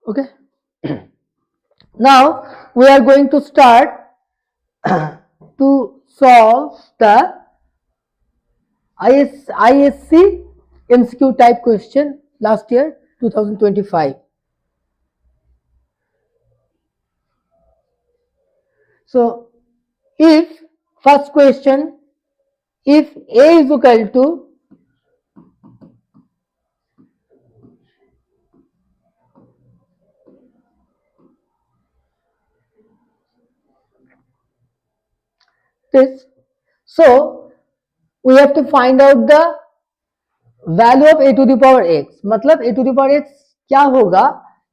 Okay. Now we are going to start to solve the ISC MCQ type question last year 2025. So if first question, if A is equal to this, so we have to find out the value of a to the power x. मतलब a to the power x क्या होगा,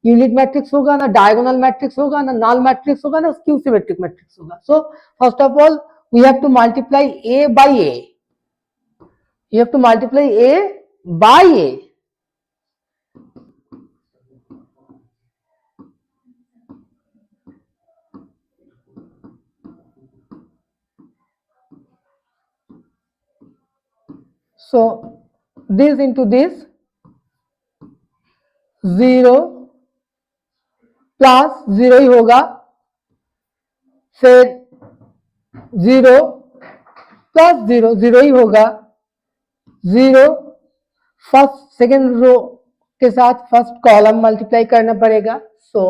unit matrix होगा ना, diagonal matrix होगा ना, null matrix होगा ना, skew symmetric matrix होगा. So first of all we have to multiply a by a. You have to multiply a by a. So this into this, 0 plus 0 ही होगा, फिर 0 plus 0 0 ही होगा, 0 first second row के साथ first column multiply करना पड़ेगा, सो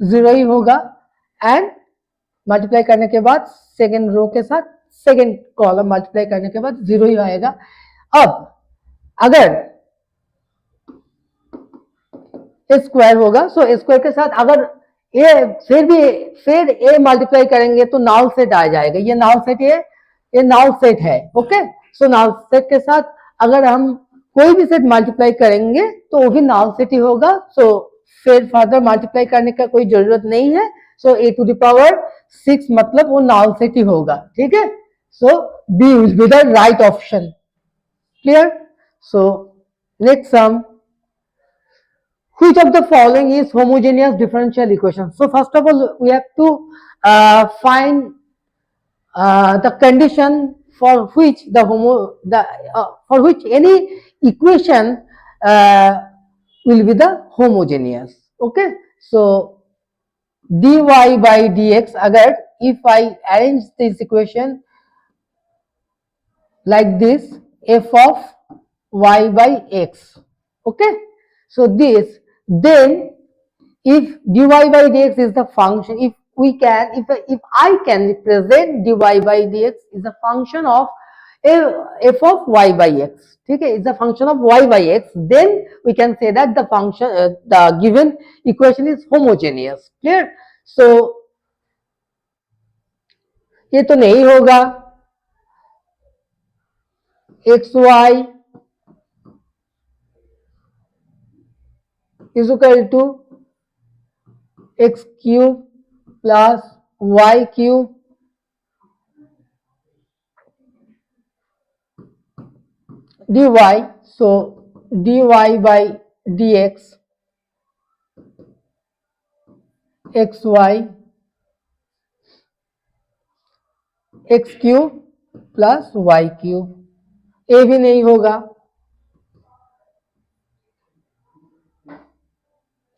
0 ही होगा, and multiply करने के बाद सेकेंड रो के साथ सेकेंड कॉलम मल्टीप्लाई करने के बाद 0 ही आएगा. अब अगर ए स्क्वायर होगा, सो ए स्क्वायर के साथ अगर ए फिर ए मल्टीप्लाई करेंगे तो नाल सेट आ जाएगा. ये नाल सेट ये नाल सेट है. ओके, सो नाल सेट के साथ अगर हम कोई भी सेट मल्टीप्लाई करेंगे तो वो भी नाल सेट ही होगा. सो फिर फर्दर मल्टीप्लाई करने का कोई जरूरत नहीं है. So A to the power 6 मतलब वो नाल सेट ही होगा. ठीक है, so B will be the right option. Clear? So next sum, which of the following is homogeneous differential equation? So first of all we have to find the condition for which for which any equation will be the homogeneous. Okay, so dy by dx, agar if I arrange this equation like this, f of y by x. Okay, so this, then if dy by dx is the function, if I can represent dy by dx is a function of f of y by x, okay, it's a function of y by x, then we can say that the function the given equation is homogeneous. Clear? So ये तो नहीं होगा. xy is equal to x cube plus y cube dy. So dy by dx xy x cube plus y cube. ए भी नहीं होगा.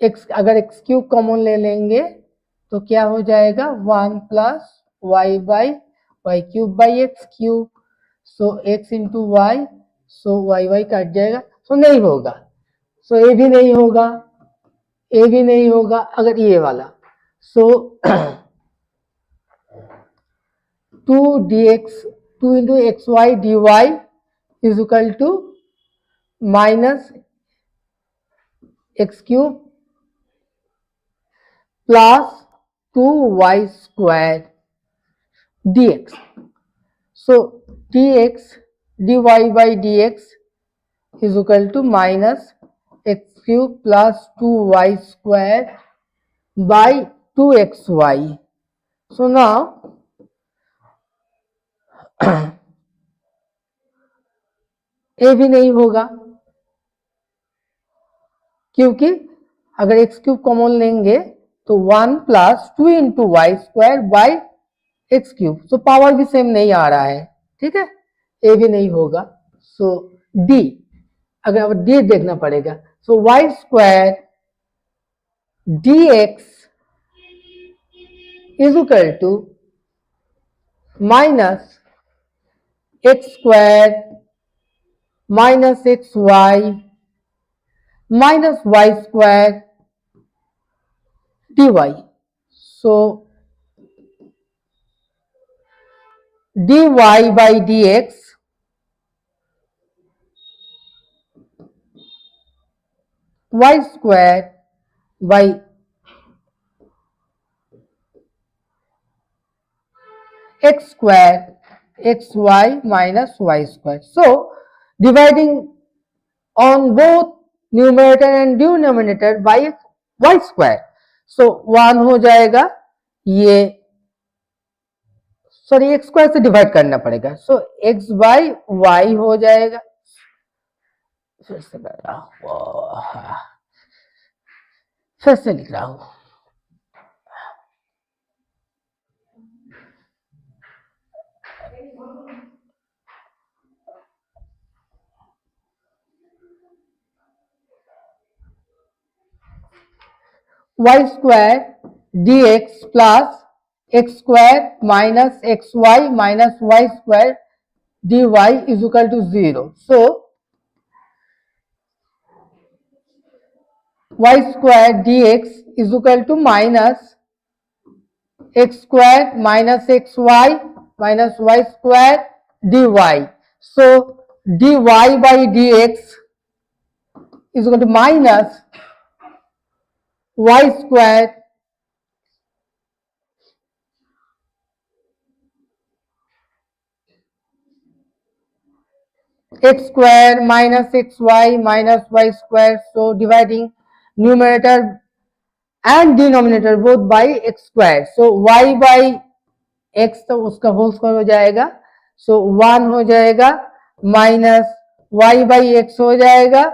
x अगर x cube common ले लेंगे तो क्या हो जाएगा, 1 plus y by y cube by x cube. So x into y, so y y cut जाएगा, सो नहीं होगा. सो ए भी नहीं होगा, ए भी नहीं होगा अगर ये वाला. So 2 into x y d y is equal to minus x cube plus 2y square dx. So dx dy by dx is equal to minus x cube plus 2y square by 2xy. So now ए भी नहीं होगा, क्योंकि अगर x cube common लेंगे तो 1 plus 2 into y square by x cube. So power भी same नहीं आ रहा है. ठीक है, ए भी नहीं होगा. सो डी, अगर डी देखना पड़ेगा. So Y square dx is equal to minus x square minus xy minus y square dy. So dy by dx y square by x square xy minus y square. So dividing on both numerator and denominator by y square. So 1 हो जाएगा, ये sorry x square से divide करना पड़ेगा, सो x by Y हो जाएगा, फिर से लिख रहा हूं y square dx plus x square minus xy minus y square dy is equal to 0. So y square dx is equal to minus x square minus xy minus y square dy. So dy by dx is equal to minus y square x square minus xy minus y square. So dividing numerator and denominator both by x square. So y by x तो उसका whole square हो जाएगा, so 1 हो जाएगा minus y by x हो जाएगा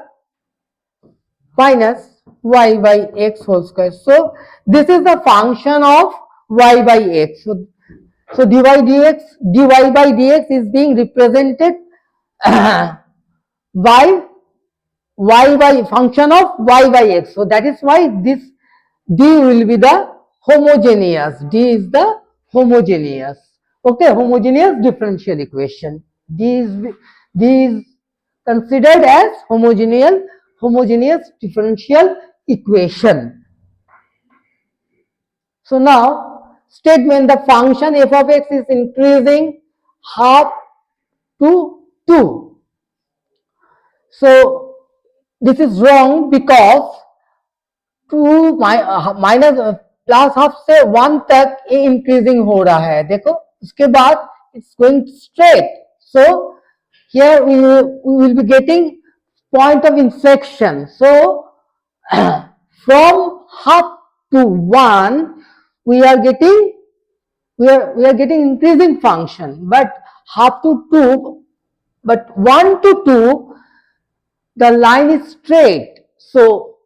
minus y by x whole square. So this is the function of y by x. So dy by dx is being represented by y by function of y by x. So that is why this d will be the homogeneous. D is the homogeneous. Okay, homogeneous differential equation. D is considered as homogeneous differential equation. So now statement the function f of x is increasing half to 2. So this is wrong because 2 minus plus half से 1 तक ये increasing हो रहा है, देखो उसके बाद it's going straight. So here we will be getting point of intersection. So from half to 1 we are getting increasing function, but half to 2, but 1 to 2 the line is straight. So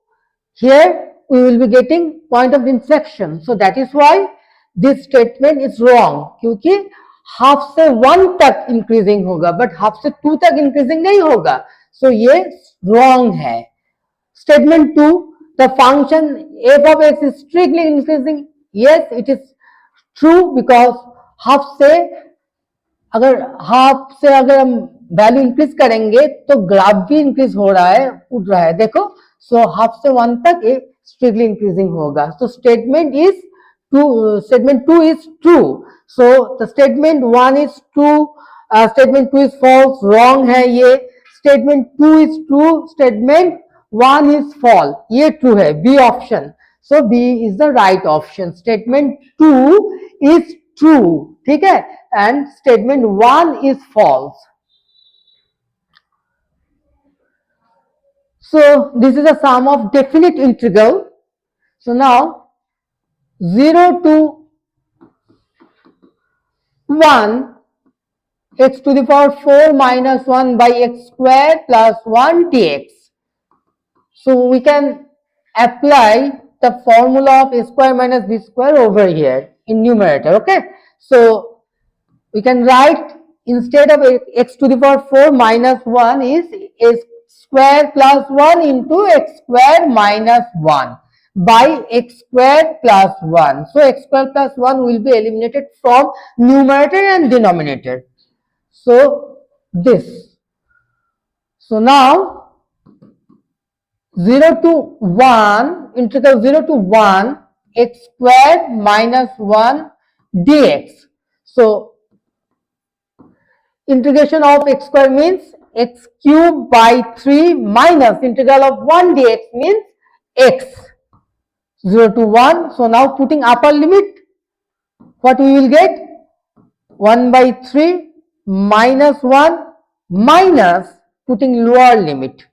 here we will be getting point of intersection. So that is why this statement is wrong, क्योंकि half से 1 तक increasing होगा but half से 2 तक increasing नहीं होगा. So ये wrong है. Statement 2, the function f of x is strictly increasing. Yes, it is true because half से अगर हम वैल्यू इंक्रीज करेंगे तो ग्राफ भी इंक्रीज हो रहा है, उठ रहा है, देखो. सो हाफ से 1 तक ये strictly increasing होगा. So statement 2 is true. So the statement 1 is true, statement 2 is false, wrong है ये. Statement 2 is true, statement 1 is false, ये true है, B option. So B is the right option. Statement 2 is true, ठीक है, and statement 1 is false. So this is a sum of definite integral. So now 0 to 1 x to the power 4 minus 1 by x square plus 1 dx. So we can apply the formula of a square minus b square over here in numerator. Okay, so we can write instead of x to the power 4 minus 1 is a square plus 1 into x square minus 1. by x square plus 1. So x square plus 1 will be eliminated from numerator and denominator. So this. So now 0 to 1, integral 0 to 1 x square minus 1 dx. So integration of x square means x cube by 3 minus integral of 1 dx means x. 0 to 1. So now putting upper limit, what we will get? 1 by 3 minus 1 minus putting lower limit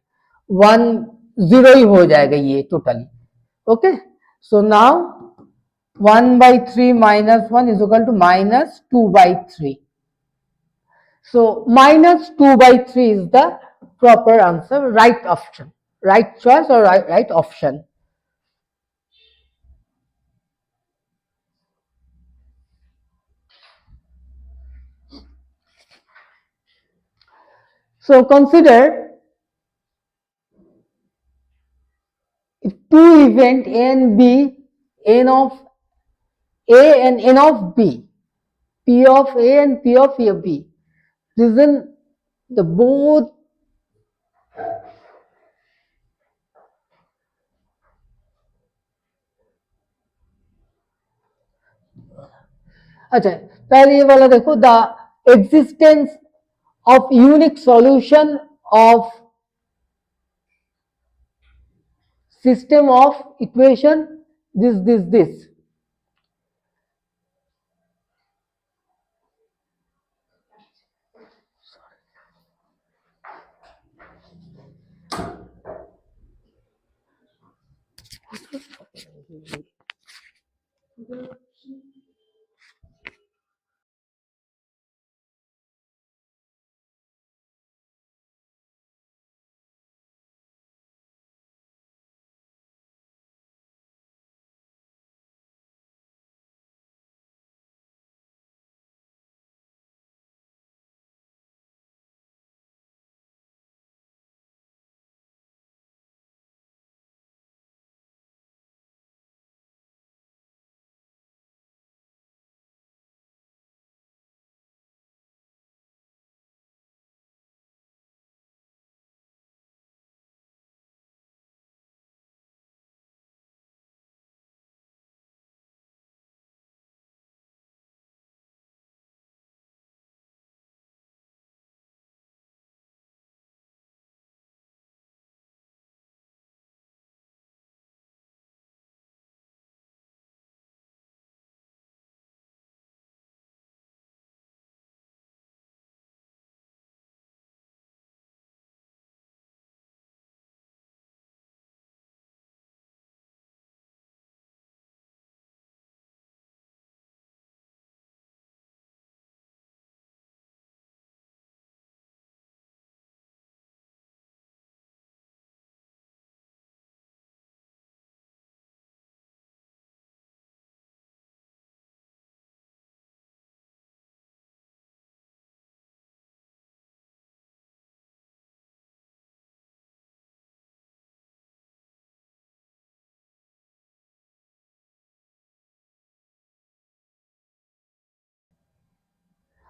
1, 0 ही हो जाएगा ये totally. Okay. So now 1 by 3 minus 1 is equal to minus 2 by 3. So minus 2 by 3 is the proper answer, right option, right choice or right option. So consider if two event A and B, n of A and n of B, P of A and P of B, reason the both अच्छा पहले ये वाला देखो, the existence of unique solution of system of equation this.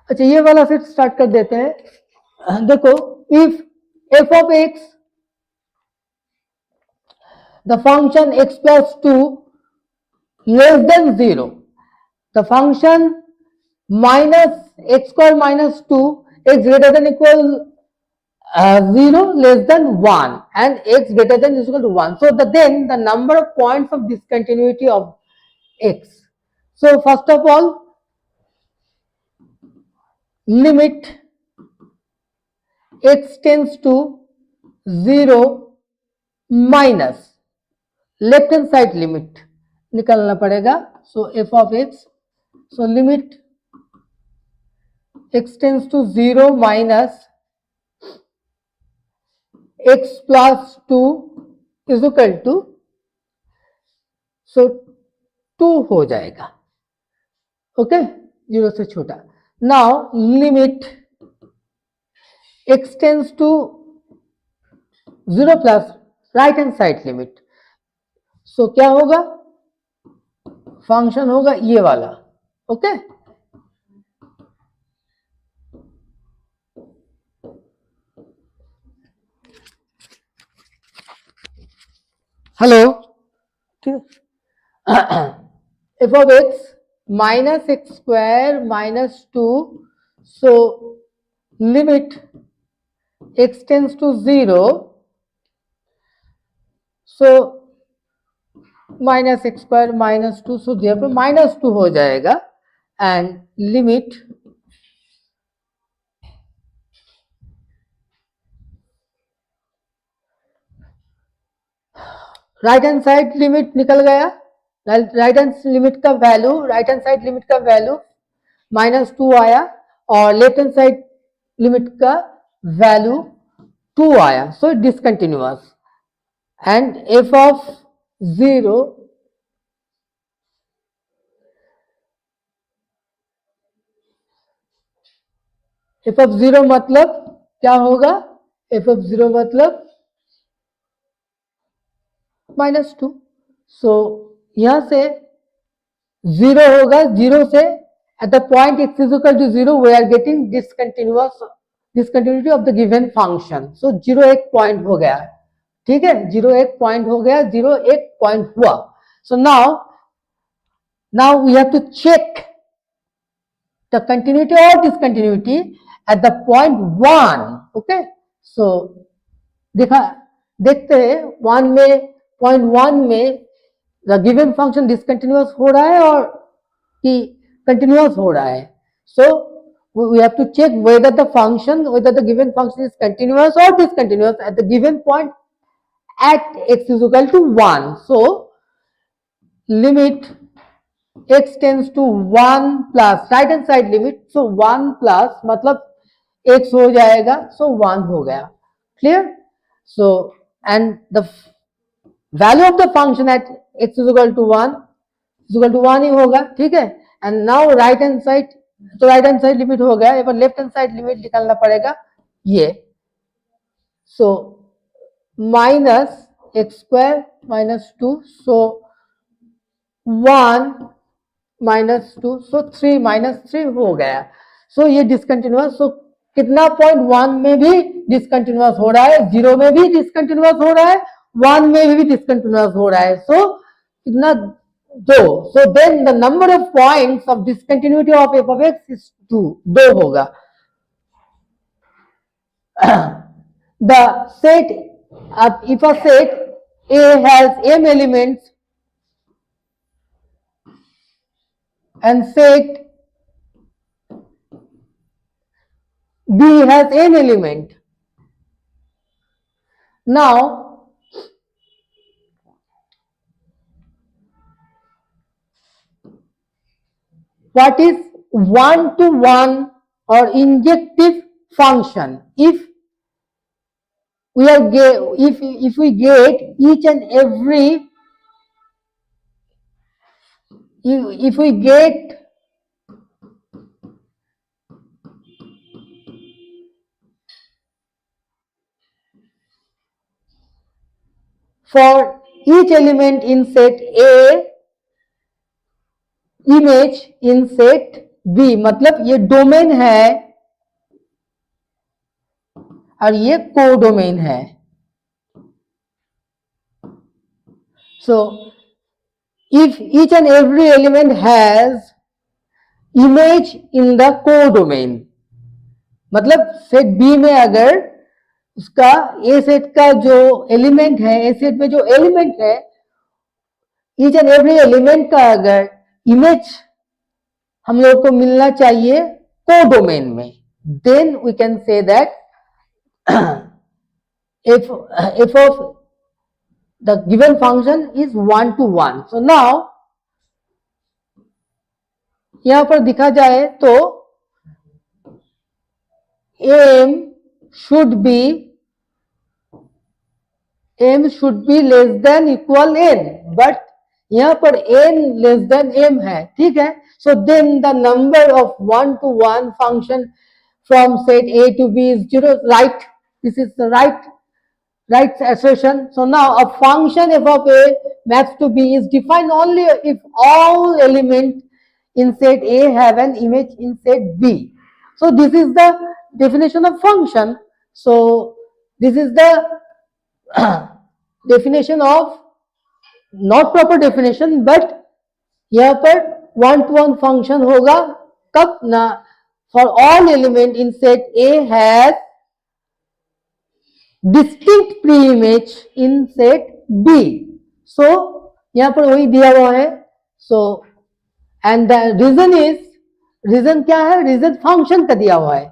अच्छा ये वाला फिर start कर देते हैं। देखो if f of x the function x plus 2 less than 0, the function minus x square minus 2 x greater than equal 0 less than 1 and x greater than is equal to 1. So then the number of points of discontinuity of x. So first of all, limit x tends to 0 minus left hand side limit निकालना पड़ेगा. So F of X, so limit x tends to 0 minus x plus 2 is equal to, so 2 हो जाएगा. Okay, 0 से छोटा. Now limit x tends to 0 plus right hand side limit. So क्या होगा, function होगा ये वाला, okay. Hello, f of x minus x square minus 2, so limit x tends to 0, so minus x square minus 2, so therefore minus 2 हो जाएगा, and limit right hand side limit निकल गया, right hand limit का value, right hand side limit का value -2 आया और left hand side limit का value 2 आया, सो discontinuous. And f of 0 f of 0 मतलब क्या होगा, f of 0 मतलब -2, सो यहां से 0 होगा, 0 से at the point x is equal to 0 we are getting discontinuity of the given function, so 0 एक पॉइंट हो गया, ठीक है, 0 एक पॉइंट हो गया, 0 एक पॉइंट हुआ। सो now we have to check the continuity or discontinuity at the point 1, okay। so देखते हैं 1 में, point 1 में the given function discontinuous हो रहा है और कि continuous हो रहा है, so we have to check whether the given function is continuous or discontinuous at the given point at x is equal to 1, so limit x tends to 1 plus right hand side limit, so 1 plus मतलब x हो जाएगा, so 1 हो गया, clear। so and the value of the function at x is equal to 1 ही होगा, ठीक है। And now right hand side, तो right hand side limit हो गया, एक लेफ्ट हैंड साइड लिमिट निकालना पड़ेगा ये, सो -x² -2, सो 1 -2, सो 3 -3 हो गया, सो ये डिसकंटिन्यूअस, सो कितना पॉइंट 1 में भी डिसकंटिन्यूअस हो रहा है, 0 में भी डिसकंटिन्यूअस हो रहा है, 1 में भी डिसकंटिन्यूअस हो रहा है, सो कितना 2, so then the number of points of discontinuity of f of x is 2 होगा। the set if a set A has m elements and set B has n element, now what is one-to-one or injective function? If we get each and every, if we get for each element in set A image in set B, मतलब ये domain है और ये codomain है, so if each and every element has image in the codomain, मतलब set B में अगर उसका ए सेट का जो एलिमेंट है, ए सेट में जो एलिमेंट है, ईच एंड एवरी एलिमेंट का अगर इमेज हम लोग को मिलना चाहिए कोडोमेन में, then we can say that f of the given function is 1-to-1। so now यहां पर दिखा जाए तो m should be less than equal n, but यहां पर n less than m है, ठीक है। so then the number of 1-to-1 function from set A to B is 0, right? This is the right assertion। so now a function f of A maps to B is defined only if all elements in set A have an image in set B. So this is the definition of function. So this is the definition of, not proper definition, but यहाँ पर one two one function होगा कब ना, for all element in set A has distinct preimage in set B. So यहां पर वही दिया हुआ है. So and the reason is, reason क्या है, रीजन फंक्शन का दिया हुआ है.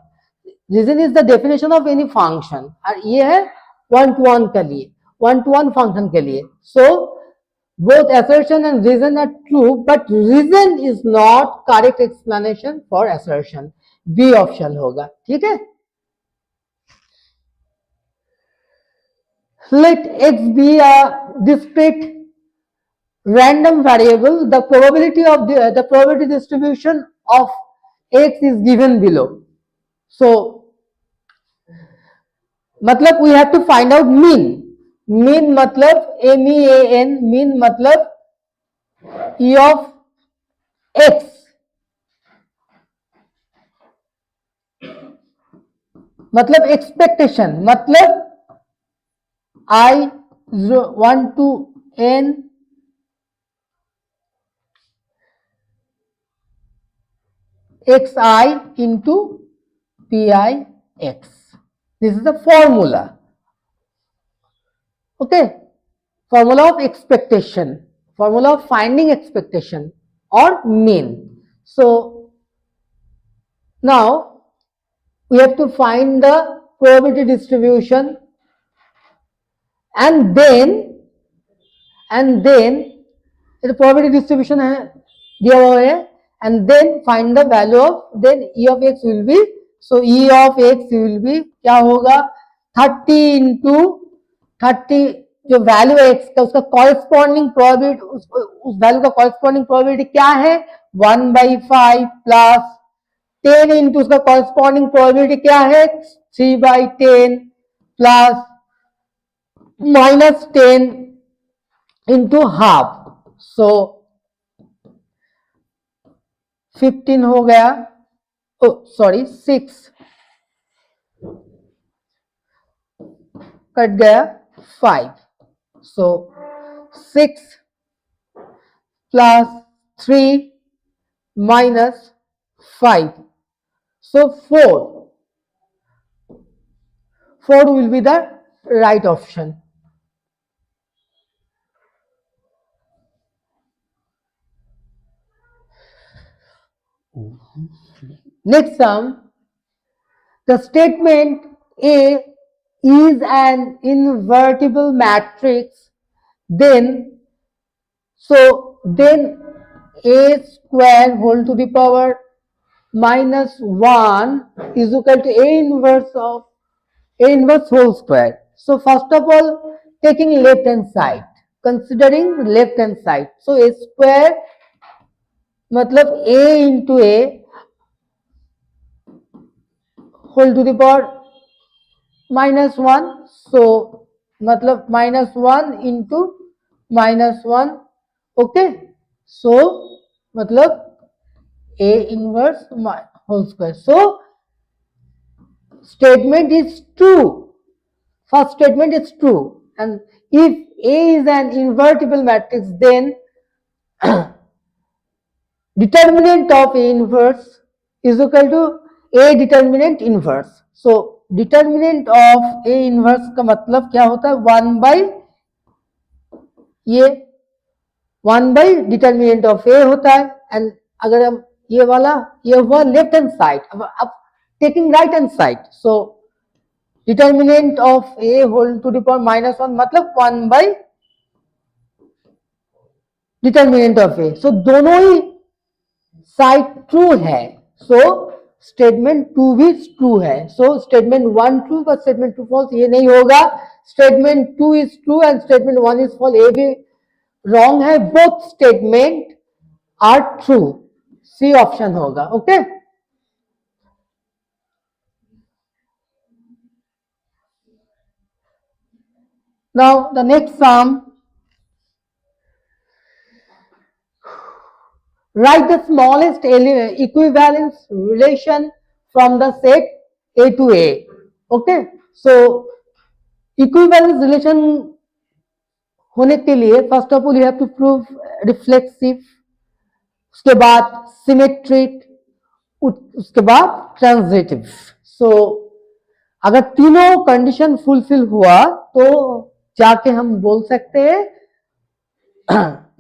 Reason is the definition of any function, और ये है वन टू वन के लिए, वन टू वन फंक्शन के लिए. सो both assertion and reason are true, but reason is not correct explanation for assertion. B option होगा. ठीक है. Let x be a discrete random variable. The probability of the probability distribution of x is given below. So मतलब we have to find out mean. Mean मतलब MEAN, mean मतलब E of X, मतलब expectation, मतलब I1 to N XI into PIX. This is the formula. Okay, formula of expectation, formula of finding expectation or mean. So now we have to find the probability distribution, and then the probability distribution है दिया हुआ है, and then find the value of, then E of X will be, so E of X will be क्या होगा, 30 into 30, जो value है x का उसका कॉरेस्पॉन्डिंग प्रोबेबिलिटी, उस वैल्यू का कॉरेस्पॉन्डिंग प्रोबेबिलिटी क्या है, 1/5 प्लस 10 इंटू उसका कॉरेस्पॉन्डिंग प्रोबेबिलिटी क्या है, 3/10 प्लस -10 इंटू हाफ. सो 15 हो गया, सॉरी 6 कट गया 5. So 6 plus 3 minus 5. So 4. 4 will be the right option. Next sum. The statement A is an invertible matrix, then A square whole to the power -1 is equal to A inverse whole square. So first of all, taking left hand side, considering left hand side, so A square मतलब A into A whole to the power -1, so मतलब -1 into -1. Okay, सो मतलब A inverse whole square. So statement is true. First statement is true, and if A is an invertible matrix, then determinant of A inverse is equal to A determinant inverse. So determinant of A inverse का मतलब क्या होता है, 1 by determinant of ए होता है. And अगर हम ये वाला, ये हुआ लेफ्ट हैंड साइड, अब taking right hand side, so determinant of A whole to the power -1 मतलब 1 by determinant of A. So दोनों ही साइड ट्रू है, सो स्टेटमेंट 2 भी ट्रू है. सो स्टेटमेंट 1 ट्रू पर स्टेटमेंट 2 फॉल्स, ये नहीं होगा. Statement 2 is true and statement 1 is false, ये भी रॉन्ग है. Both statement are true, C option होगा. Okay, now the next sum. write the smallest equivalence relation from the set A to A. Okay, so equivalence relation होने के लिए first of all you have to prove reflexive, उसके बाद symmetric, उसके बाद transitive. सो अगर तीनों कंडीशन फुलफिल हुआ तो जाके हम बोल सकते हैं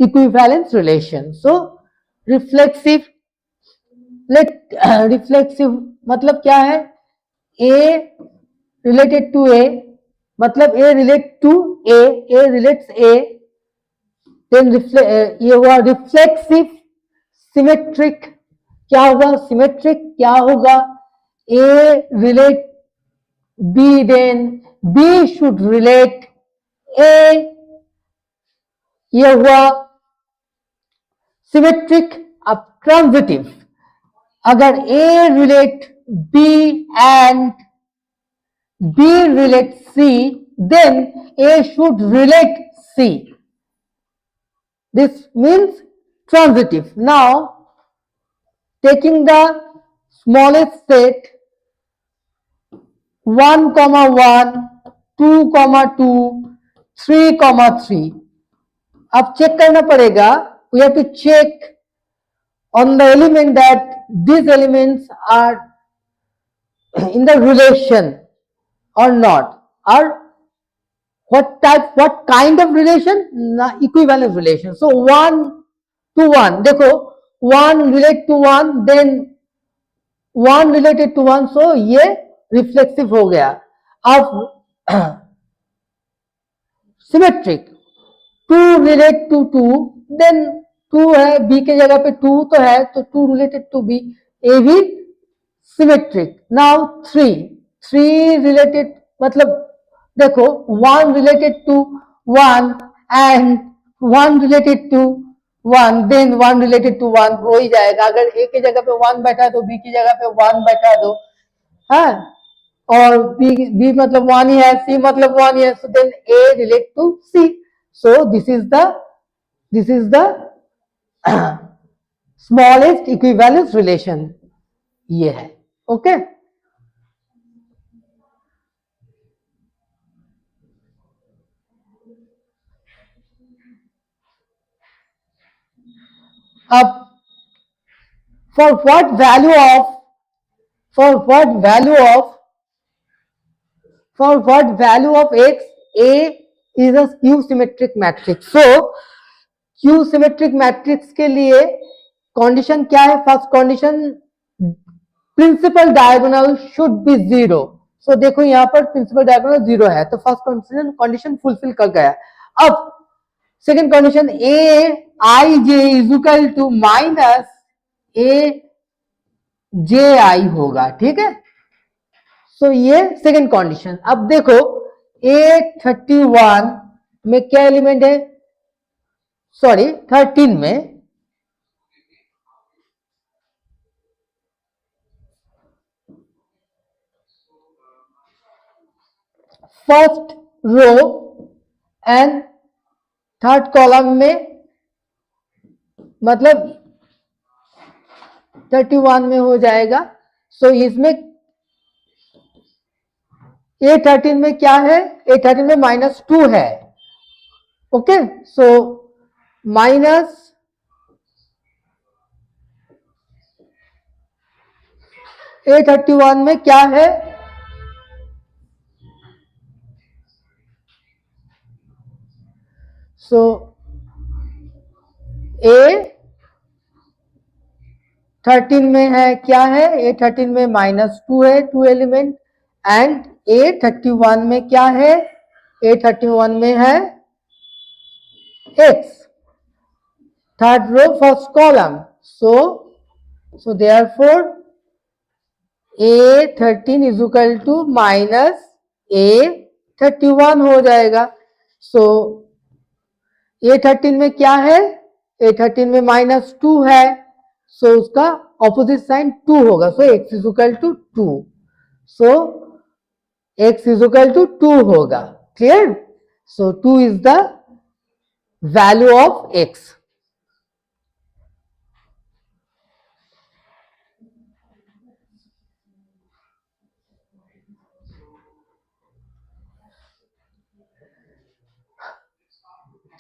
equivalence relation. So reflexive, reflexive मतलब क्या है? ए रिलेटेड टू ए, मतलब A relate to A, A relates A, then ये हुआ रिफ्लेक्सिव. सिमेट्रिक क्या होगा? सिमेट्रिक क्या होगा? A relate B, then B should relate A, ये हुआ सिमेट्रिक. अब ट्रांजिटिव, अगर A relate B and B relate C, then A should relate C. This means transitive. Now, taking the smallest set 1, 1, 2, 2, 3, 3. अब check करना पड़ेगा. We have to check on the element that these elements are in the relation or not, or what type, what kind of relation? Equivalence relation. So 1 to 1, देखो 1 relate to 1, then 1 related to 1, so ये reflexive हो गया. अब symmetric 2 relate to 2, then 2 है, b के जगह पे 2 तो है, तो 2 related to b, a भी सिमेट्रिक. नाउ 3 related, मतलब देखो 1 related to 1 and 1 related to 1, then 1 related to 1 हो ही जाएगा. अगर a की जगह पे 1 बैठा दो, b की जगह पे 1 बैठा दो, हाँ, और b मतलब 1 ही है, c मतलब 1 ही है, so then a relate to c. So this is the smallest equivalence relation, ये है. ओके, अब for what value of x A is a skew symmetric matrix. So skew symmetric matrix के लिए condition क्या है? First condition, principal diagonal should be 0. So देखो यहाँ पर प्रिंसिपल डायगोनल 0 है, तो फर्स्ट कंडीशन फुलफिल कर गया. अब second condition, A I J is equal to minus A J I होगा. ठीक है, सो ये सेकेंड कंडीशन. अब देखो A31 में क्या एलिमेंट है? सॉरी 13 में first row and third column में, मतलब 31 में हो जाएगा. सो इसमें A13 में क्या है? A13 में -2 है. ओके, सो माइनस A31 में क्या है? सो A13 में है क्या है? A13 में -2 है, 2 एलिमेंट, एंड A31 में क्या है? A31 में है x, third row first column. So therefore A13 is equal to minus A31 हो जाएगा. सो A13 में क्या है? A13 में -2 है, सो उसका ऑपोजिट साइन 2 होगा. So x is equal to 2. So x is equal to 2 होगा. Clear? So 2 is the value of x.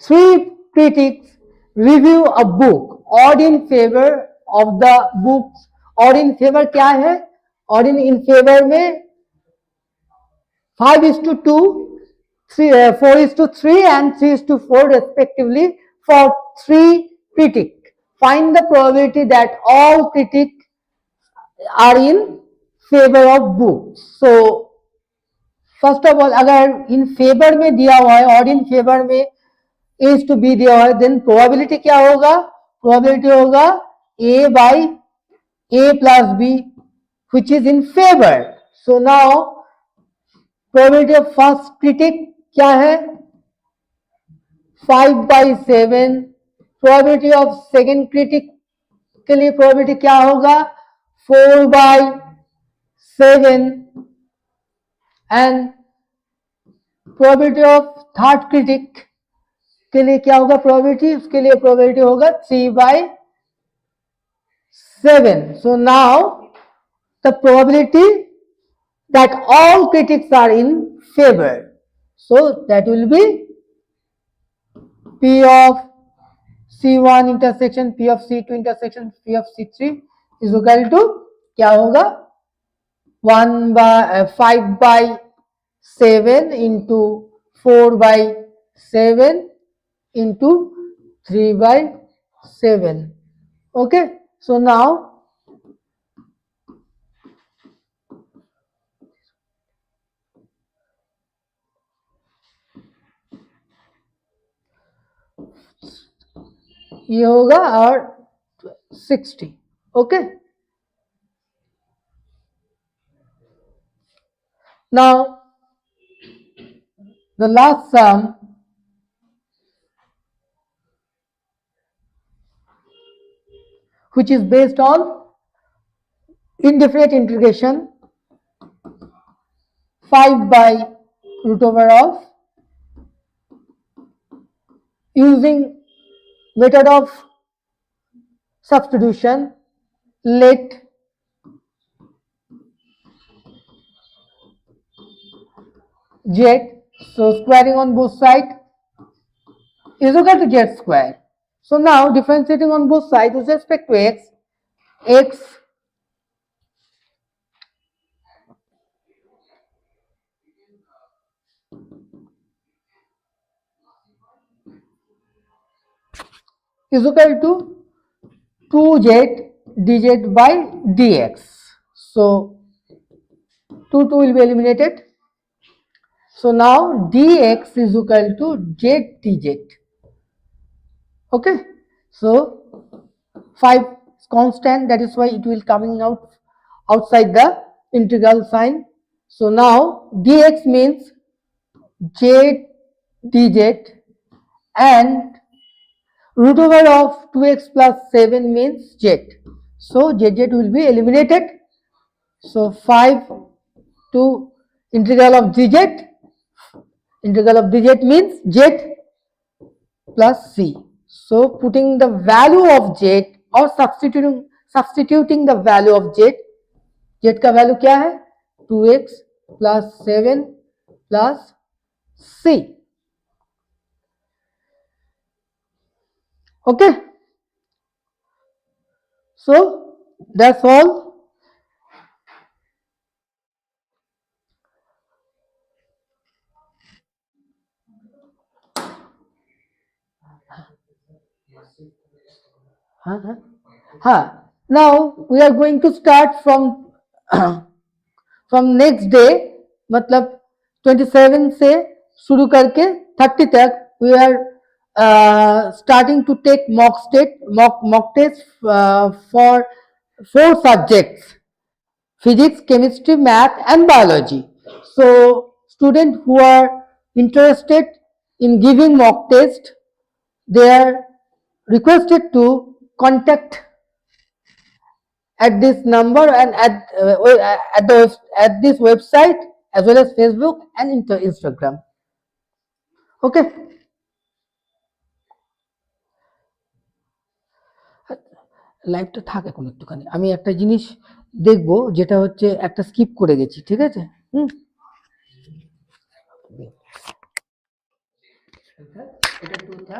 3 critics review a book odd in favor of the books. Odd in favor क्या है? Odd in favor में 5:2, 4:3 and 3:4 respectively for 3 critics. Find the probability that all critics are in favor of books. So first of all, अगर in favor में दिया हुआ है, odd in favor में A/B दिया हुआ है, then probability क्या होगा? Probability होगा A by A plus B, which is in favor. So now probability of first critic क्या है? 5/7. Probability of second critic के लिए probability क्या होगा? 4/7. and probability of third critic के लिए क्या होगा probability? उसके लिए probability होगा 3/7. So now the probability that all critics are in favor, so that will be P of C1 intersection P of C2 intersection P of C3 is equal to क्या होगा? 5/7 into 4/7 into 3/7. Okay, so now ये होगा और 60. Okay, now the last sum which is based on indefinite integration 5/√of using method of substitution. Let z, so squaring on both sides is equal to z square. So now differentiating on both sides with respect to x, x is equal to 2z dz by dx. So 2 will be eliminated. So now dx is equal to z dz. Okay, so 5 is constant, that is why it will coming out outside the integral sign. So now dx means z dz and root over of 2x plus 7 means z. So z will be eliminated. So 5 to integral of dz. Integral of dz means z plus c. So putting the value of z or substituting the value of z. Z का value क्या है? 2x plus 7 plus c. Okay, so that's all. Now we are going to start from next day, मतलब 27 से शुरू करके 30 तक we are starting to take mock test for 4 subjects: physics, chemistry, math and biology. So students who are interested in giving mock test, they are requested to contact at this number and at this website as well as Facebook and Instagram. Okay, লাইভটা থাক এখন একটুখানি, আমি একটা জিনিস দেখবো যেটা হচ্ছে একটা স্কিপ করে গেছি, ঠিক আছে? এটা 2 था,